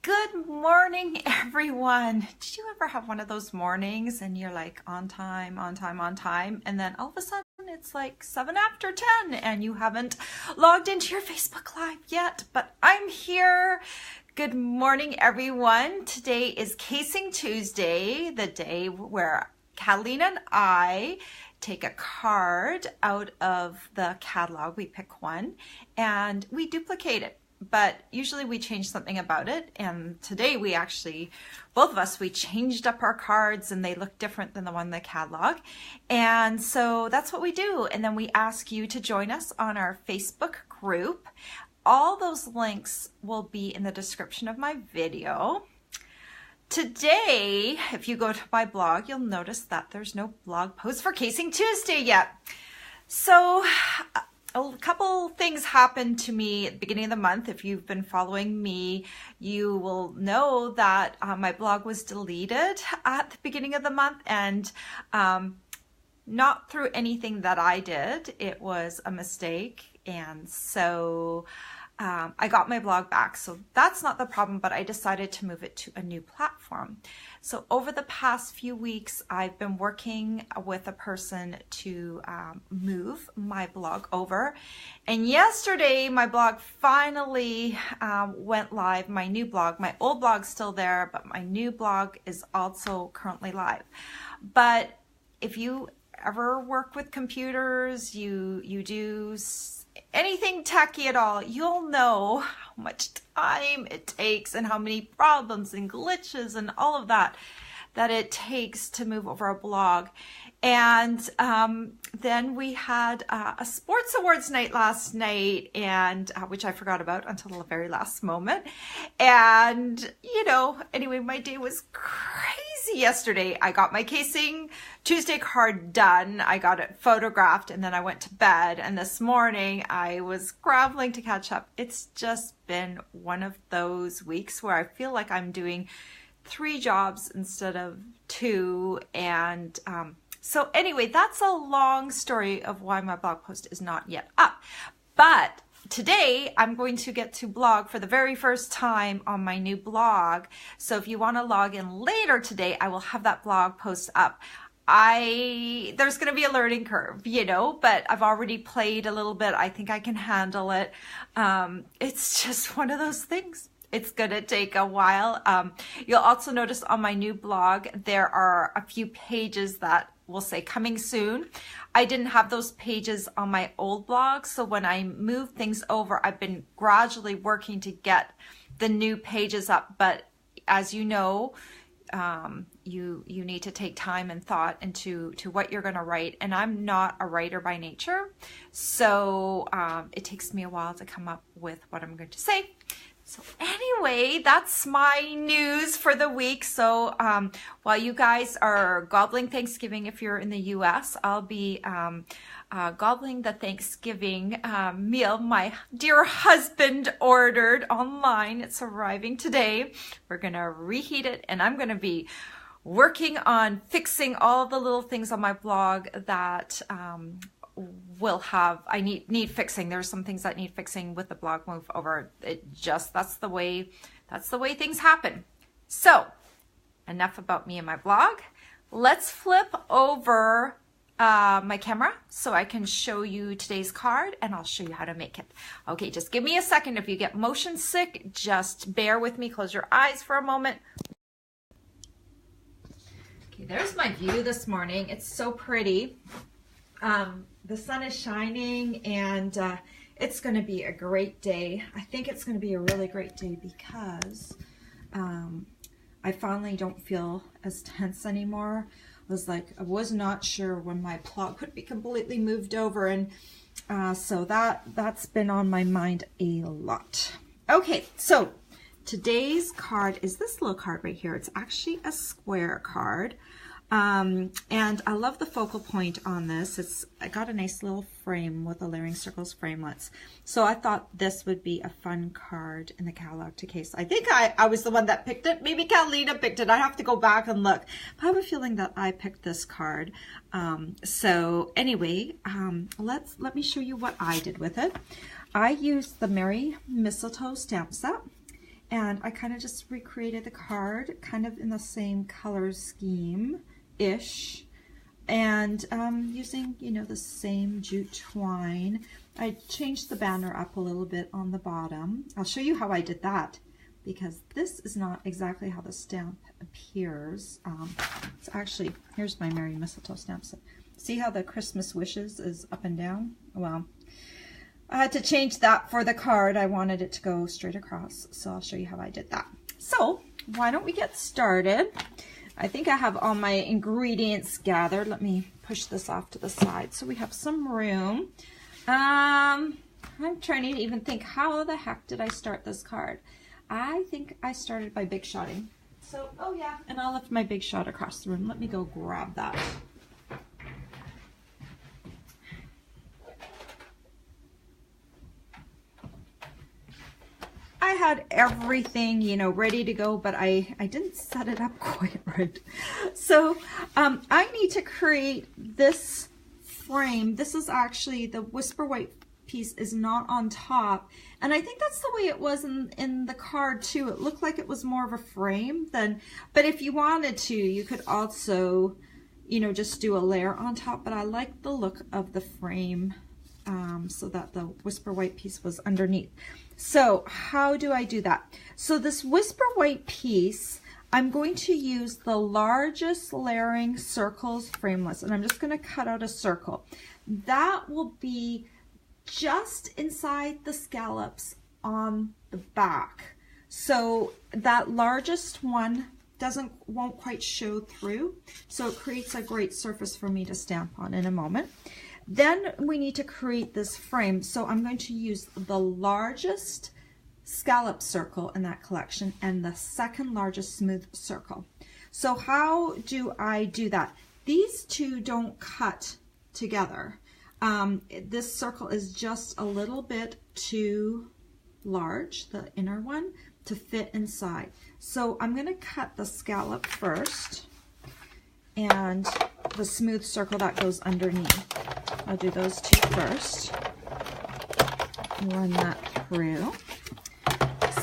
Good morning, everyone. Did you ever have one of those mornings and you're like on time, on time, on time, and then all of a sudden it's like 7 after 10 and you haven't logged into your Facebook Live yet, but I'm here. Good morning, everyone. Today is Casing Tuesday, the day where Catalina and I take a card out of the catalog. We pick one and we duplicate it. But usually we change something about it, and today we actually, both of us, we changed up our cards and they look different than the one in the catalog. And so that's what we do. And then we ask you to join us on our Facebook group. All those links will be in the description of my video. Today, if you go to my blog, you'll notice that there's no blog post for Casing Tuesday yet. So a couple things happened to me at the beginning of the month. If you've been following me, you will know that my blog was deleted at the beginning of the month, and not through anything that I did. It was a mistake, and so I got my blog back. So that's not the problem, but I decided to move it to a new platform. So over the past few weeks, I've been working with a person to move my blog over. And yesterday, my blog finally went live. My new blog, my old blog's still there, but my new blog is also currently live. But if you ever work with computers, you do anything techie at all, you'll know how much time it takes and how many problems and glitches and all of that it takes to move over a blog. And then we had a sports awards night last night, and which I forgot about until the very last moment. And anyway, my day was crazy yesterday. I got my Casing Tuesday card done. I got it photographed, and then I went to bed. And this morning I was scrambling to catch up. It's just been one of those weeks where I feel like I'm doing 3 jobs instead of 2. And so anyway, that's a long story of why my blog post is not yet up. But today I'm going to get to blog for the very first time on my new blog. So if you want to log in later today, I will have that blog post up. There's going to be a learning curve, but I've already played a little bit. I think I can handle it. It's just one of those things. It's going to take a while. You'll also notice on my new blog, there are a few pages that will say coming soon. I didn't have those pages on my old blog. So when I moved things over, I've been gradually working to get the new pages up. But as you know, you need to take time and thought into what you're going to write. And I'm not a writer by nature. So it takes me a while to come up with what I'm going to say. So anyway, that's my news for the week. So while you guys are gobbling Thanksgiving, if you're in the US, I'll be gobbling the Thanksgiving meal my dear husband ordered online. It's arriving today. We're going to reheat it, and I'm going to be working on fixing all the little things on my blog that I need fixing. There's some things that need fixing with the blog move over. That's the way things happen. So enough about me and my blog. Let's flip over my camera so I can show you today's card, and I'll show you how to make it. Okay, just give me a second. If you get motion sick, just bear with me. Close your eyes for a moment. Okay, there's my view this morning. It's so pretty. The sun is shining, and it's going to be a great day. I think it's going to be a really great day because I finally don't feel as tense anymore. I was not sure when my blog would be completely moved over, and so that's been on my mind a lot. Okay, so today's card is this little card right here. It's actually a square card. And I love the focal point on this. I got a nice little frame with the layering circles framelets. So I thought this would be a fun card in the catalog to case. I think I was the one that picked it. Maybe Catalina picked it. I have to go back and look. But I have a feeling that I picked this card. So anyway, let me show you what I did with it. I used the Merry Mistletoe stamp set. And I kind of just recreated the card kind of in the same color scheme-ish. And using, you know, the same jute twine. I changed the banner up a little bit on the bottom. I'll show you how I did that, because this is not exactly how the stamp appears. It's actually, here's my Merry Mistletoe stamp. So see how the Christmas wishes is up and down? Well, I had to change that for the card. I wanted it to go straight across, so I'll show you how I did that. So why don't we get started? I think I have all my ingredients gathered. Let me push this off to the side so we have some room. I'm trying to even think, how the heck did I start this card? I think I started by big shotting. So, oh yeah, and I'll lift my big shot across the room. Let me go grab that. I had everything, you know, ready to go, but I didn't set it up quite right. So I need to create this frame. This is actually, the Whisper White piece is not on top. And I think that's the way it was in the card too. It looked like it was more of a frame than, but if you wanted to, you could also, you know, just do a layer on top. But I like the look of the frame so that the Whisper White piece was underneath. So how do I do that? So this Whisper White piece, I'm going to use the largest layering circles frameless, and I'm just going to cut out a circle. That will be just inside the scallops on the back. So that largest one won't quite show through, so it creates a great surface for me to stamp on in a moment. Then we need to create this frame, so I'm going to use the largest scallop circle in that collection and the second largest smooth circle. So how do I do that? These two don't cut together. This circle is just a little bit too large, the inner one, to fit inside. So I'm going to cut the scallop first and the smooth circle that goes underneath. I'll do those two first. Run that through.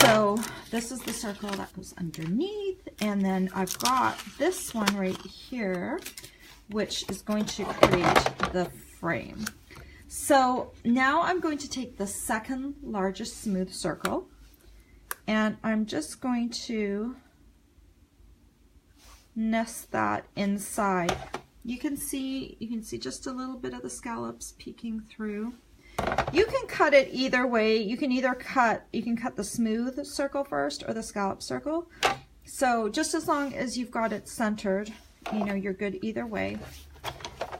So this is the circle that goes underneath, and then I've got this one right here, which is going to create the frame. So now I'm going to take the second largest smooth circle, and I'm just going to nest that inside. You can see just a little bit of the scallops peeking through. You can cut it either way. You can cut the smooth circle first or the scallop circle. So just as long as you've got it centered, you know, you're good either way.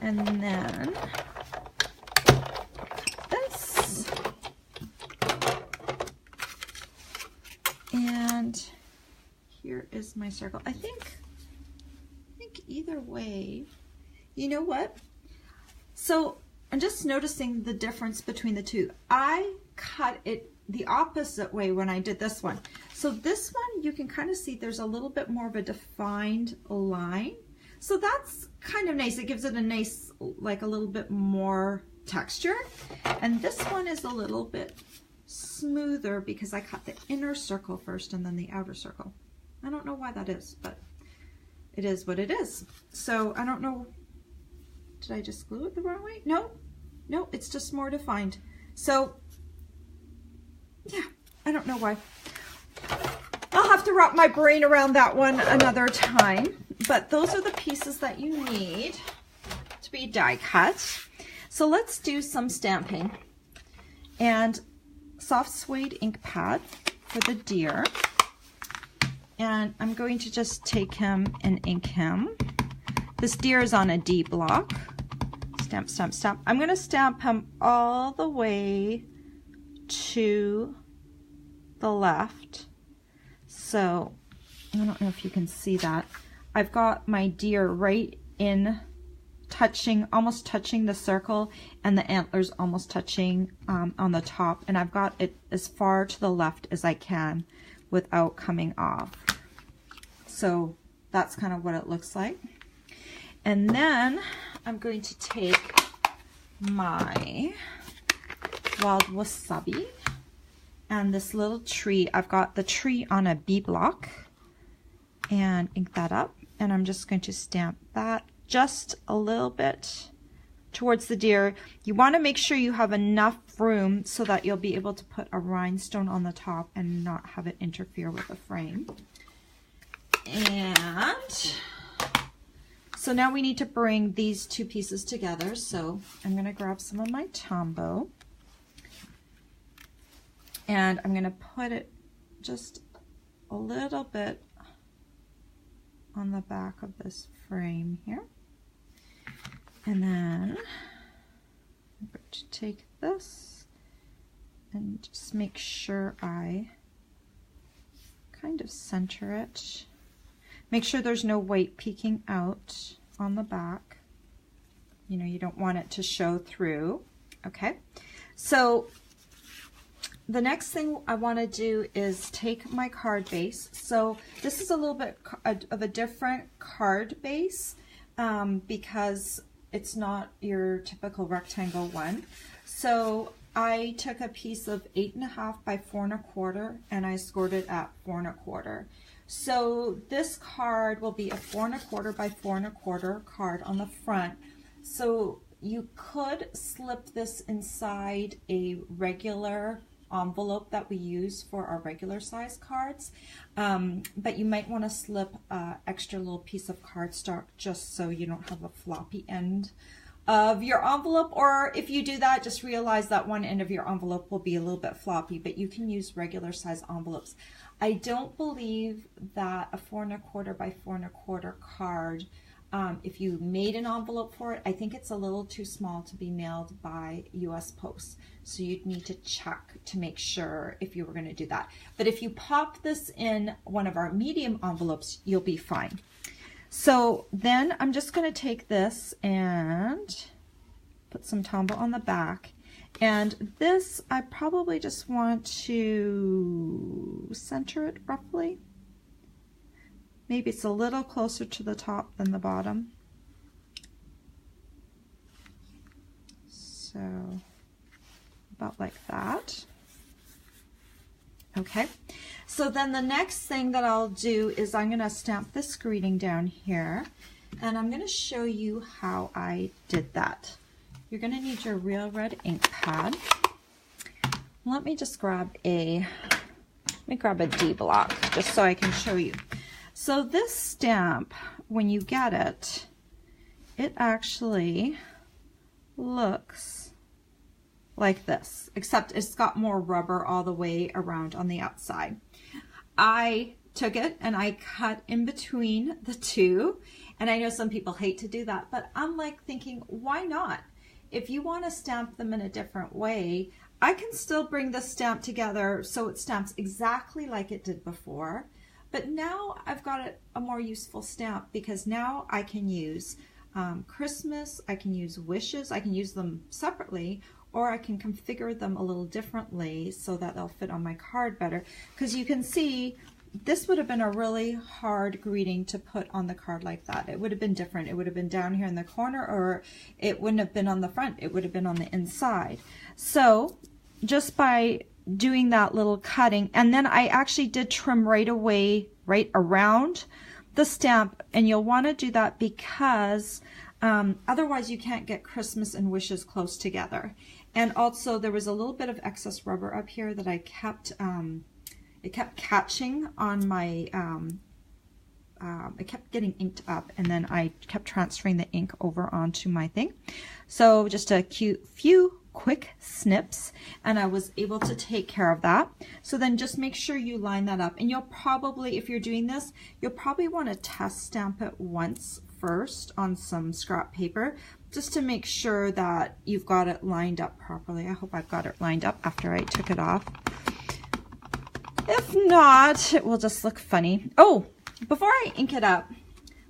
And then this. And here is my circle. I think either way. You know what? So I'm just noticing the difference between the two. I cut it the opposite way when I did this one. So this one, you can kind of see there's a little bit more of a defined line. So that's kind of nice. It gives it a nice, like a little bit more texture. And this one is a little bit smoother because I cut the inner circle first and then the outer circle. I don't know why that is, but it is what it is. So I don't know. Did I just glue it the wrong way? No, it's just more defined. So yeah, I don't know why. I'll have to wrap my brain around that one another time. But those are the pieces that you need to be die cut. So let's do some stamping. And soft suede ink pad for the deer. And I'm going to just take him and ink him. This deer is on a D block. Stamp, stamp, stamp. I'm going to stamp him all the way to the left. So I don't know if you can see that. I've got my deer right in almost touching the circle, and the antlers almost touching on the top. And I've got it as far to the left as I can without coming off. So that's kind of what it looks like. And then I'm going to take my wild wasabi and this little tree. I've got the tree on a B block and ink that up, and I'm just going to stamp that just a little bit towards the deer. You want to make sure you have enough room so that you'll be able to put a rhinestone on the top and not have it interfere with the frame. And so now we need to bring these two pieces together. So I'm going to grab some of my Tombow and I'm going to put it just a little bit on the back of this frame here. And then I'm going to take this and just make sure I kind of center it. Make sure there's no white peeking out on the back. You know, you don't want it to show through. Okay, so the next thing I want to do is take my card base. So this is a little bit of a different card base because it's not your typical rectangle one. So I took a piece of 8.5 by 4 1/4 and I scored it at 4 1/4. So this card will be a 4 1/4 by 4 1/4 card on the front. So you could slip this inside a regular envelope that we use for our regular size cards, but you might want to slip an extra little piece of cardstock just so you don't have a floppy end of your envelope, or if you do that, just realize that one end of your envelope will be a little bit floppy, but you can use regular size envelopes. I don't believe that a 4 1/4 by 4 1/4 card, if you made an envelope for it, I think it's a little too small to be mailed by US Post. So you'd need to check to make sure if you were going to do that. But if you pop this in one of our medium envelopes, you'll be fine. So then I'm just going to take this and put some Tombow on the back. And this, I probably just want to center it roughly. Maybe it's a little closer to the top than the bottom. So about like that. Okay, so then the next thing that I'll do is I'm going to stamp this greeting down here, and I'm going to show you how I did that. You're going to need your real red ink pad. Let me just grab a D block just so I can show you. So this stamp, when you get it, it actually looks like this, except it's got more rubber all the way around on the outside. I took it and I cut in between the two, and I know some people hate to do that, but I'm like thinking, why not? If you want to stamp them in a different way, I can still bring the stamp together so it stamps exactly like it did before. But now I've got a more useful stamp, because now I can use Christmas, I can use wishes, I can use them separately, or I can configure them a little differently so that they'll fit on my card better. Because you can see, this would have been a really hard greeting to put on the card like that. It would have been different. It would have been down here in the corner, or it wouldn't have been on the front. It would have been on the inside. So just by doing that little cutting, and then I actually did trim right away, right around the stamp, and you'll want to do that because otherwise you can't get Christmas and wishes close together. And also there was a little bit of excess rubber up here that I kept, it kept catching on my, it kept getting inked up, and then I kept transferring the ink over onto my thing. So just a few quick snips, and I was able to take care of that. So then just make sure you line that up, and you'll probably, if you're doing this, you'll probably want to test stamp it once first on some scrap paper, just to make sure that you've got it lined up properly. I hope I've got it lined up after I took it off. If not, it will just look funny. Oh, before I ink it up,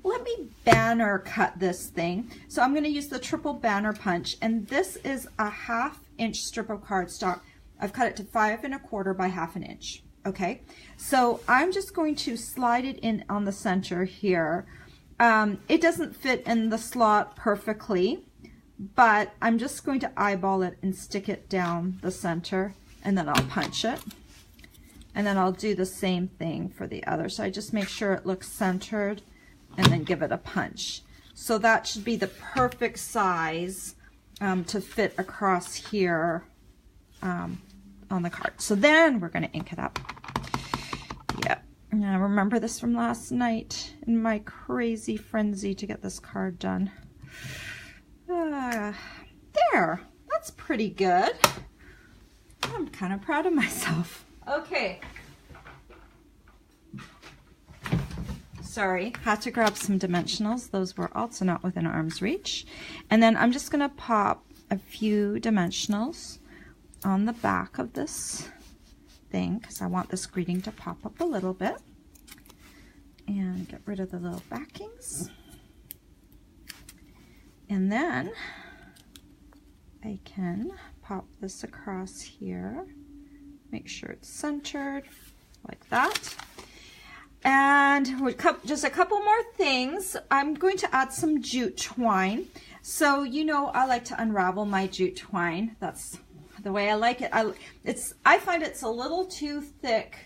let me banner cut this thing. So I'm going to use the triple banner punch, and this is a 1/2 inch strip of cardstock. I've cut it to 5 1/4 by 1/2 inch. Okay, so I'm just going to slide it in on the center here. It doesn't fit in the slot perfectly, but I'm just going to eyeball it and stick it down the center, and then I'll punch it. And then I'll do the same thing for the other. So I just make sure it looks centered and then give it a punch. So that should be the perfect size to fit across here on the card. So then we're going to ink it up. Yep. I remember this from last night in my crazy frenzy to get this card done. There. That's pretty good. I'm kind of proud of myself. Okay. Sorry, had to grab some dimensionals. Those were also not within arm's reach. And then I'm just going to pop a few dimensionals on the back of this thing because I want this greeting to pop up a little bit. And get rid of the little backings. And then I can pop this across here. Make sure it's centered like that. And just a couple more things. I'm going to add some jute twine. So you know I like to unravel my jute twine. That's the way I like it. I find it's a little too thick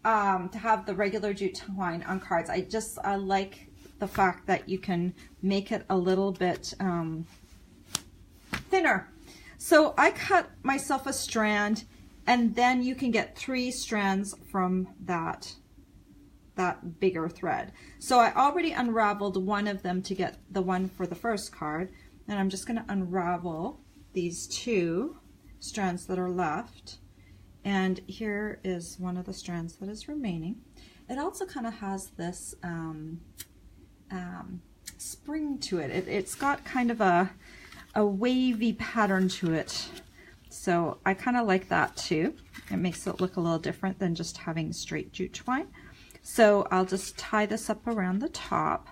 to have the regular jute twine on cards. I like the fact that you can make it a little bit thinner. So I cut myself a strand, and then you can get 3 strands from that bigger thread. So I already unraveled one of them to get the one for the first card, and I'm just going to unravel these 2 strands that are left. And here is one of the strands that is remaining. It also kind of has this spring to it. It's got kind of a wavy pattern to it. So I kind of like that too. It makes it look a little different than just having straight jute twine. So I'll just tie this up around the top.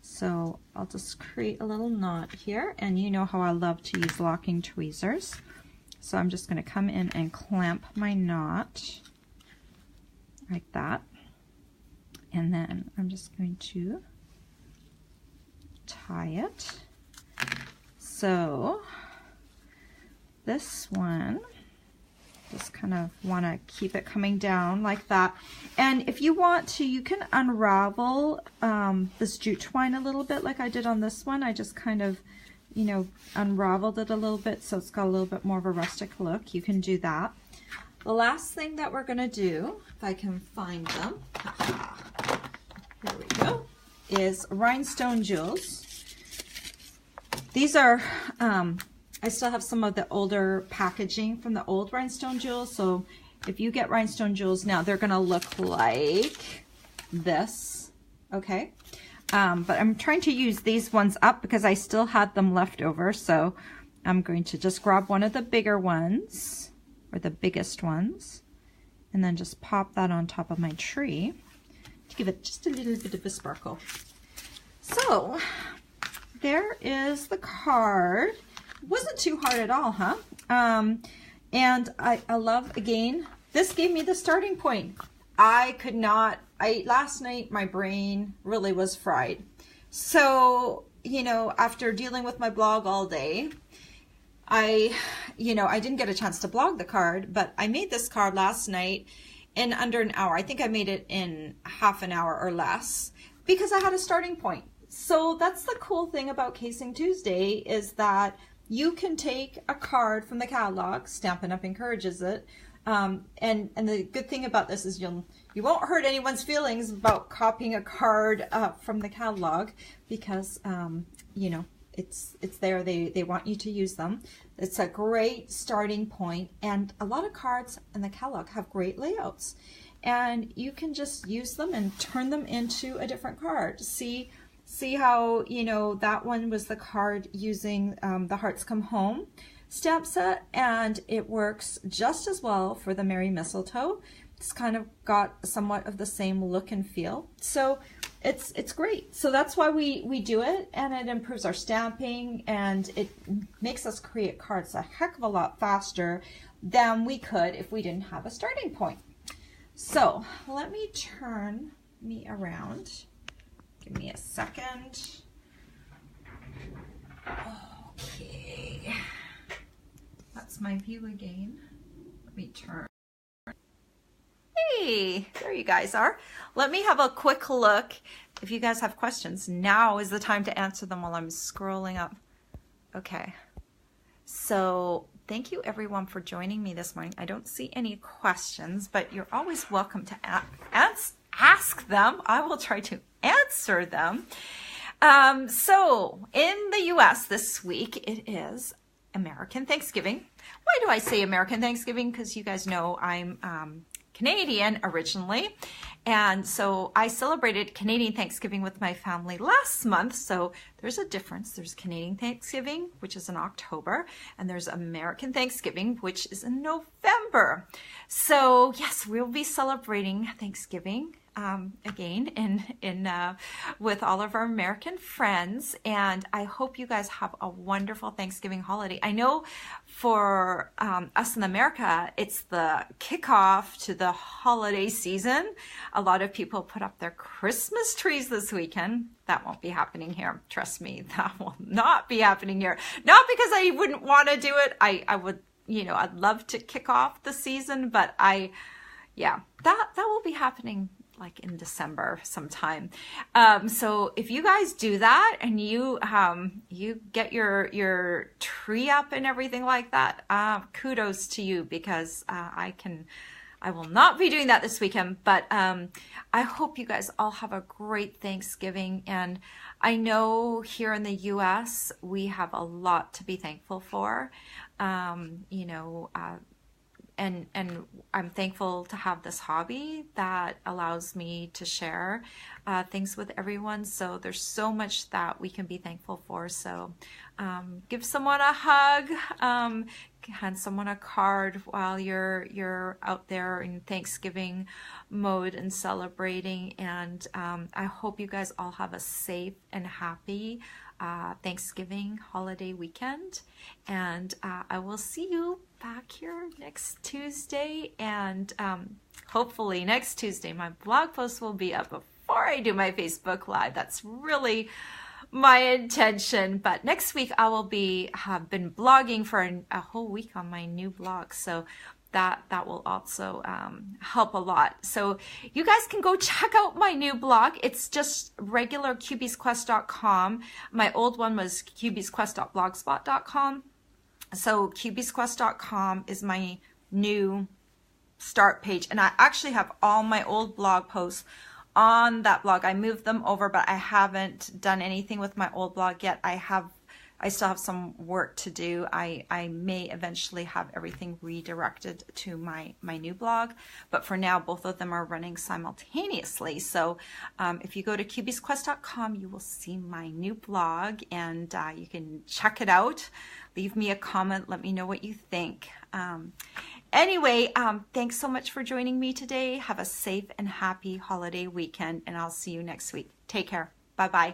So I'll just create a little knot here, and you know how I love to use locking tweezers. So I'm just going to come in and clamp my knot like that. And then I'm just going to tie it. So this one, just kind of want to keep it coming down like that. And if you want to, you can unravel this jute twine a little bit like I did on this one. I just kind of, you know, unraveled it a little bit so it's got a little bit more of a rustic look. You can do that. The last thing that we're going to do, if I can find them, here we go, is rhinestone jewels. These are, I still have some of the older packaging from the old rhinestone jewels. So if you get rhinestone jewels now, they're going to look like this. Okay. But I'm trying to use these ones up because I still had them left over. So I'm going to just grab one of the bigger ones, or the biggest ones, and then just pop that on top of my tree to give it just a little bit of a sparkle. So there is the card. It wasn't too hard at all, huh? And I love, again, this gave me the starting point. Last night my brain really was fried. So, you know, after dealing with my blog all day, I didn't get a chance to blog the card, but I made this card last night in under an hour. I think I made it in half an hour or less because I had a starting point. So that's the cool thing about Casing Tuesday, is that you can take a card from the catalog. Stampin' Up! Encourages it. And the good thing about this is you won't hurt anyone's feelings about copying a card from the catalog, because you know, it's there. They want you to use them. It's a great starting point, and a lot of cards in the catalog have great layouts, and you can just use them and turn them into a different card. See how, you know, that one was the card using the Hearts Come Home stamp set, and it works just as well for the Merry Mistletoe. It's kind of got somewhat of the same look and feel. So it's great. So that's why we do it, and it improves our stamping, and it makes us create cards a heck of a lot faster than we could if we didn't have a starting point. So let me turn me around. Give me a second. Okay. That's my view again. Let me turn. Hey, there you guys are. Let me have a quick look. If you guys have questions, now is the time to answer them while I'm scrolling up. Okay. So thank you everyone for joining me this morning. I don't see any questions, but you're always welcome to ask them. I will try to answer them. So in the US this week, it is American Thanksgiving. Why do I say American Thanksgiving? Because you guys know I'm Canadian originally. And so I celebrated Canadian Thanksgiving with my family last month. So there's a difference. There's Canadian Thanksgiving, which is in October, and there's American Thanksgiving, which is in November. So yes, we'll be celebrating Thanksgiving again with all of our American friends, and I hope you guys have a wonderful Thanksgiving holiday. I know for us in America, it's the kickoff to the holiday season. A lot of people put up their Christmas trees this weekend. That won't be happening here. Trust me, that will not be happening here. Not because I wouldn't want to do it. I would, I'd love to kick off the season, but that will be happening like in December sometime. So if you guys do that and you get your tree up and everything like that, kudos to you, because I will not be doing that this weekend, but I hope you guys all have a great Thanksgiving. And I know here in the US, we have a lot to be thankful for. And I'm thankful to have this hobby that allows me to share things with everyone. So there's so much that we can be thankful for. So give someone a hug, hand someone a card while you're out there in Thanksgiving mode and celebrating. And I hope you guys all have a safe and happy Thanksgiving holiday weekend. And I will see you back here next Tuesday, and hopefully next Tuesday my blog post will be up before I do my Facebook Live. That's really my intention. But next week I will have been blogging for a whole week on my new blog, so that will also help a lot. So you guys can go check out my new blog. It's just regular cubiesquest.com. My old one was cubiesquest.blogspot.com. So cubiesquest.com is my new start page. And I actually have all my old blog posts on that blog. I moved them over, but I haven't done anything with my old blog yet. I still have some work to do. I may eventually have everything redirected to my new blog, but for now, both of them are running simultaneously. So if you go to cubiesquest.com, you will see my new blog, and you can check it out. Leave me a comment. Let me know what you think. Anyway, thanks so much for joining me today. Have a safe and happy holiday weekend, and I'll see you next week. Take care. Bye-bye.